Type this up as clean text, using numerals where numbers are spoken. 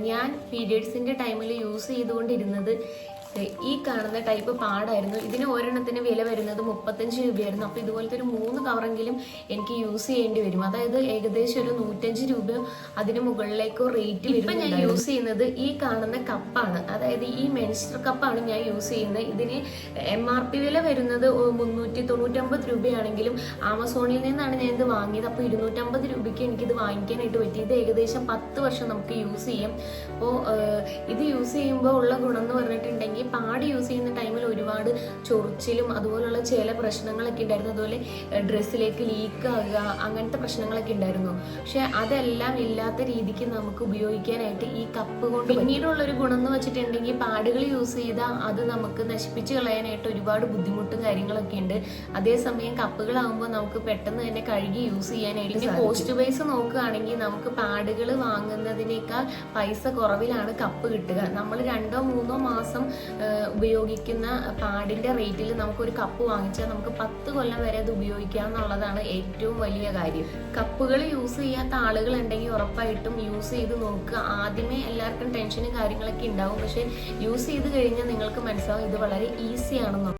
ഞാൻ പീരിയഡ്സിൻ്റെ ടൈമിൽ യൂസ് ചെയ്തുകൊണ്ടിരുന്നത് ഈ കാണുന്ന ടൈപ്പ് പാടായിരുന്നു. ഇതിന് ഒരെണ്ണത്തിന് വില വരുന്നത് 35 രൂപയായിരുന്നു. അപ്പോൾ ഇതുപോലത്തെ ഒരു 3 കവറെങ്കിലും എനിക്ക് യൂസ് ചെയ്യേണ്ടി വരും. അതായത് ഏകദേശം ഒരു 105 രൂപ അതിന് മുകളിലേക്കോ റേറ്റ് വരും. ഇപ്പം ഞാൻ യൂസ് ചെയ്യുന്നത് ഈ കാണുന്ന കപ്പാണ്, അതായത് ഈ മെൻസ്ട്രൽ കപ്പാണ് ഞാൻ യൂസ് ചെയ്യുന്നത്. ഇതിന് MRP വില വരുന്നത് 399 രൂപയാണെങ്കിലും ആമസോണിൽ നിന്നാണ് ഞാൻ ഇത് വാങ്ങിയത്. അപ്പോൾ 250 രൂപയ്ക്ക് എനിക്കിത് വാങ്ങിക്കാനായിട്ട് പറ്റി. ഇത് ഏകദേശം 10 വർഷം നമുക്ക് യൂസ് ചെയ്യാം. അപ്പോൾ ഇത് യൂസ് ചെയ്യുമ്പോൾ ഉള്ള ഗുണം എന്ന് പറഞ്ഞിട്ടുണ്ടെങ്കിൽ പാഡ് യൂസ് ചെയ്യുന്ന ടൈമിൽ ഒരുപാട് ചൊറിച്ചിലും അതുപോലുള്ള ചില പ്രശ്നങ്ങളൊക്കെ ഉണ്ടായിരുന്നു. അതുപോലെ ഡ്രസ്സിലേക്ക് ലീക്ക് ആകുക, അങ്ങനത്തെ പ്രശ്നങ്ങളൊക്കെ ഉണ്ടായിരുന്നു. പക്ഷെ അതെല്ലാം ഇല്ലാത്ത രീതിക്ക് നമുക്ക് ഉപയോഗിക്കാനായിട്ട് ഈ കപ്പ് കൊണ്ട് പിന്നീടുള്ളൊരു ഗുണം എന്ന് വെച്ചിട്ടുണ്ടെങ്കിൽ പാഡുകൾ യൂസ് ചെയ്താൽ അത് നമുക്ക് നശിപ്പിച്ച് കളയാനായിട്ട് ഒരുപാട് ബുദ്ധിമുട്ടും കാര്യങ്ങളൊക്കെ ഉണ്ട്. അതേസമയം കപ്പുകളാകുമ്പോൾ നമുക്ക് പെട്ടെന്ന് തന്നെ കഴുകി യൂസ് ചെയ്യാനായിട്ട്. കോസ്റ്റ് വൈസ് നോക്കുകയാണെങ്കിൽ നമുക്ക് പാഡുകൾ വാങ്ങുന്നതിനേക്കാൾ പൈസ കുറവിലാണ് കപ്പ് കിട്ടുക. നമ്മൾ 2-3 മാസം ഉപയോഗിക്കുന്ന പാഡിന്റെ റേറ്റിൽ നമുക്കൊരു കപ്പ് വാങ്ങിച്ചാൽ നമുക്ക് 10 കൊല്ലം വരെ അത് ഉപയോഗിക്കാം എന്നുള്ളതാണ് ഏറ്റവും വലിയ കാര്യം. കപ്പുകൾ യൂസ് ചെയ്യാത്ത ആളുകൾ ഉണ്ടെങ്കിൽ ഉറപ്പായിട്ടും യൂസ് ചെയ്ത് നോക്കുക. ആദ്യമേ എല്ലാവർക്കും ടെൻഷനും കാര്യങ്ങളൊക്കെ ഉണ്ടാവും, പക്ഷെ യൂസ് ചെയ്ത് കഴിഞ്ഞാൽ നിങ്ങൾക്ക് മനസ്സിലാവും ഇത് വളരെ ഈസി ആണെന്ന്.